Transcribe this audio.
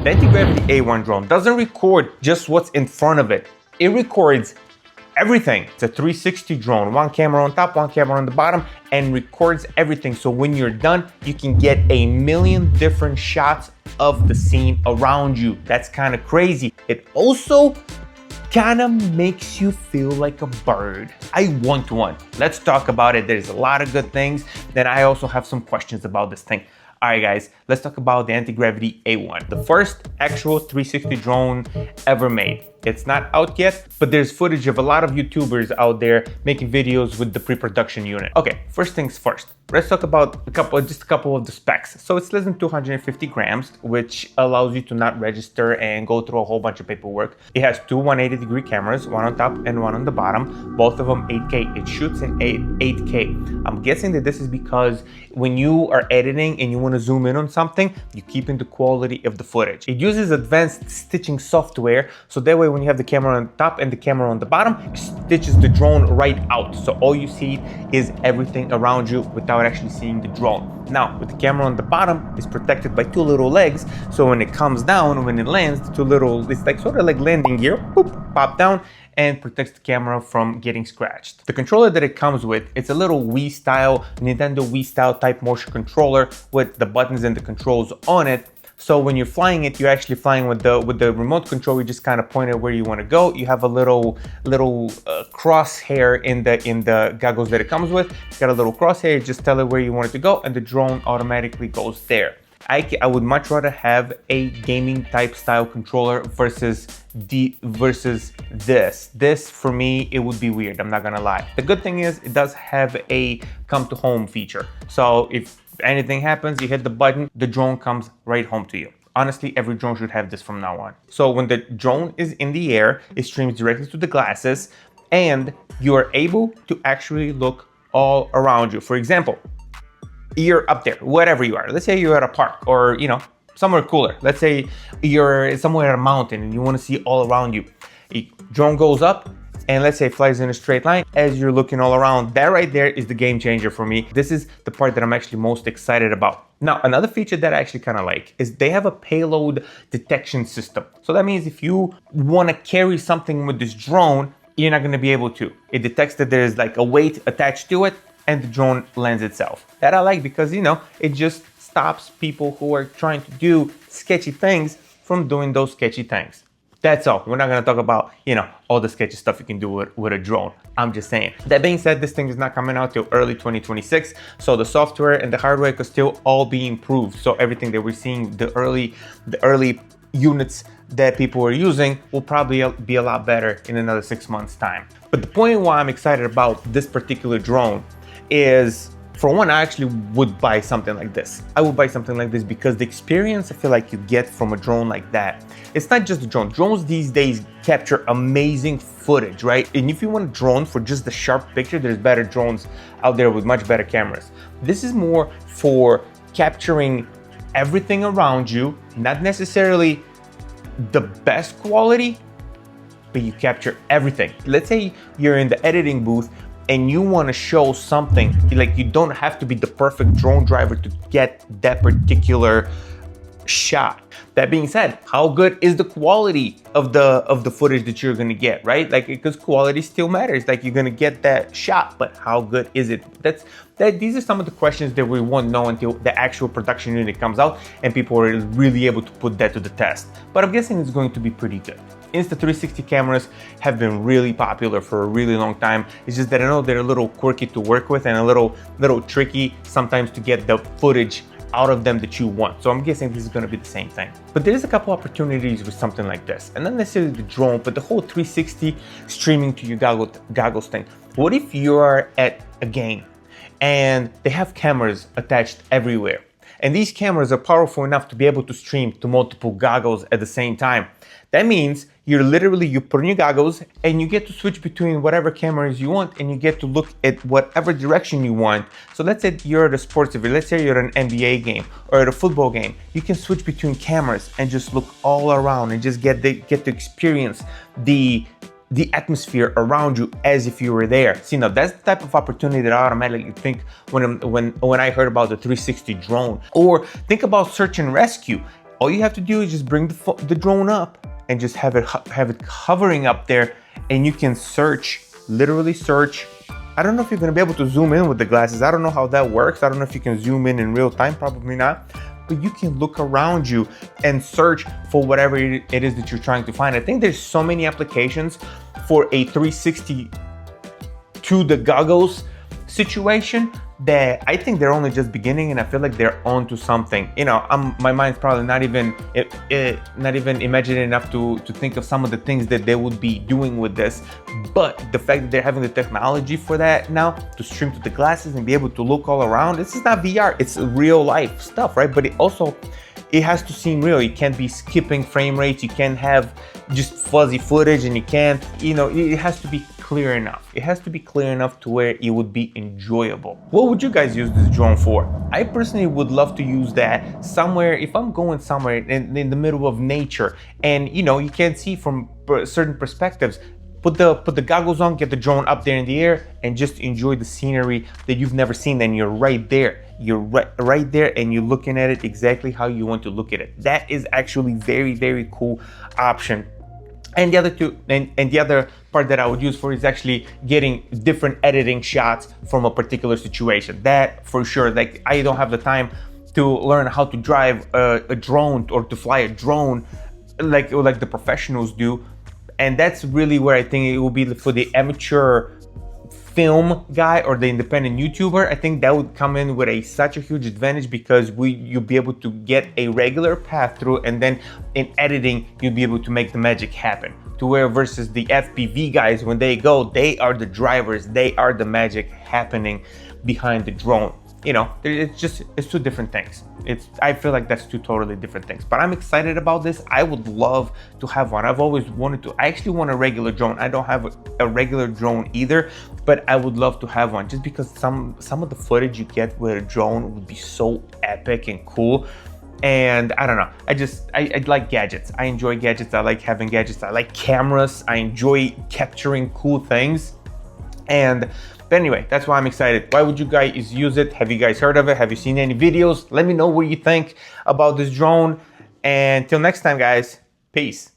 The Antigravity A1 drone doesn't record just what's in front of it. It records everything. It's a 360 drone, one camera on top, one camera on the bottom, and records everything. So when you're done, you can get a million different shots of the scene around you. That's kind of crazy. It also kind of makes you feel like a bird. I want one. Let's talk about it. There's a lot of good things. Then I also have some questions about this thing. All right, guys, let's talk about the Antigravity A1, the first actual 360 drone ever made. It's not out yet, but there's footage of a lot of YouTubers out there making videos with the pre-production unit. Okay, first things first. Let's talk about just a couple of the specs. So it's less than 250 grams, which allows you to not register and go through a whole bunch of paperwork. It has two 180-degree cameras, one on top and one on the bottom, both of them 8K. It shoots in 8K. I'm guessing that this is because when you are editing and you want to zoom in on something, you keep in the quality of the footage. It uses advanced stitching software, so that way when you have the camera on top and the camera on the bottom, it stitches the drone right out. So all you see is everything around you without actually seeing the drone. Now, with the camera on the bottom, it's protected by two little legs. So when it comes down, when it lands, the two little, it's like sort of like landing gear, boop, pop down, and protects the camera from getting scratched. The controller that it comes with, it's a little Wii style, Nintendo Wii style type motion controller with the buttons and the controls on it. So when you're flying it, you're actually flying with the remote control. You just kind of point it where you want to go. You have a little crosshair in the goggles that it comes with. It's got a little crosshair. You just tell it where you want it to go, and the drone automatically goes there. I would much rather have a gaming type style controller versus this. This for me, it would be weird. I'm not gonna lie. The good thing is it does have a come to home feature. So if anything happens, you hit the button, the drone comes right home to you. Honestly, every drone should have this from now on. So when the drone is in the air, it streams directly to the glasses and you are able to actually look all around you. For example, you're up there, wherever you are. Let's say you're at a park or, somewhere cooler. Let's say you're somewhere at a mountain and you want to see all around you. A drone goes up and let's say it flies in a straight line as you're looking all around. That right there is the game changer for me. This is the part that I'm actually most excited about. Now, another feature that I actually kind of like is they have a payload detection system. So that means if you want to carry something with this drone, you're not going to be able to. It detects that there's like a weight attached to it and the drone lands itself. That I like because, it just stops people who are trying to do sketchy things from doing those sketchy things. That's all. We're not going to talk about, all the sketchy stuff you can do with a drone. I'm just saying. That being said, this thing is not coming out till early 2026. So the software and the hardware could still all be improved. So everything that we're seeing, the early units that people are using will probably be a lot better in another 6 months time. But the point why I'm excited about this particular drone is, for one, I actually would buy something like this. I would buy something like this because the experience I feel like you get from a drone like that, it's not just a drone. Drones these days capture amazing footage, right? And if you want a drone for just the sharp picture, there's better drones out there with much better cameras. This is more for capturing everything around you, not necessarily the best quality, but you capture everything. Let's say you're in the editing booth and you want to show something, like you don't have to be the perfect drone driver to get that particular shot. That being said, how good is the quality of the footage that you're gonna get, right? Like, because quality still matters. Like, you're gonna get that shot, but how good is it? These are some of the questions that we won't know until the actual production unit comes out and people are really able to put that to the test. But I'm guessing it's going to be pretty good. Insta360 cameras have been really popular for a really long time. It's just that I know they're a little quirky to work with and a little tricky sometimes to get the footage out of them that you want. So I'm guessing this is going to be the same thing. But there is a couple opportunities with something like this, and not necessarily the drone, but the whole 360 streaming to your goggles thing. What if you're at a game and they have cameras attached everywhere, and these cameras are powerful enough to be able to stream to multiple goggles at the same time? That means you put on your goggles and you get to switch between whatever cameras you want and you get to look at whatever direction you want. So let's say you're at a sports event, let's say you're at an NBA game or at a football game. You can switch between cameras and just look all around and just get to experience the atmosphere around you as if you were there. See, now that's the type of opportunity that I automatically think when I heard about the 360 drone. Or think about search and rescue. all you have to do is just bring the drone up and just have it hovering up there, and you can search, literally search. I don't know if you're gonna be able to zoom in with the glasses. I don't know how that works. I don't know if you can zoom in real time, probably not. But you can look around you and search for whatever it is that you're trying to find. I think there's so many applications for a 360 to the goggles situation that I think they're only just beginning, and I feel like they're onto something. You know, my mind's probably not even imagining enough to think of some of the things that they would be doing with this. But the fact that they're having the technology for that now to stream to the glasses and be able to look all around, this is not VR, it's real life stuff, right? But it has to seem real. You can't be skipping frame rates, you can't have just fuzzy footage, and you can't, you know, it has to be clear enough. It has to be clear enough to where it would be enjoyable. What would you guys use this drone for? I personally would love to use that somewhere, if I'm going somewhere in the middle of nature and, you know, you can't see from certain perspectives, put the goggles on, get the drone up there in the air, and just enjoy the scenery that you've never seen. And you're right there. You're right there, and you're looking at it exactly how you want to look at it. That is actually very, very cool option. And the other part that I would use for is actually getting different editing shots from a particular situation. That for sure, like I don't have the time to learn how to drive a drone or to fly a drone like the professionals do. And that's really where I think it will be for the amateur film guy or the independent YouTuber. I think that would come in with such a huge advantage, because you'll be able to get a regular path through, and then in editing you'll be able to make the magic happen. To where versus the FPV guys, when they go, they are the drivers, they are the magic happening behind the drone. You know, it's two different things. I feel like that's two totally different things. But I'm excited about this. I would love to have one. I've always wanted to. I actually want a regular drone. I don't have a regular drone either, but I would love to have one, just because some of the footage you get with a drone would be so epic and cool. And I don't know, I like gadgets. I enjoy gadgets. I like having gadgets. I like cameras. I enjoy capturing cool things. But anyway, that's why I'm excited. Why would you guys use it? Have you guys heard of it? Have you seen any videos? Let me know what you think about this drone. And till next time, guys, peace.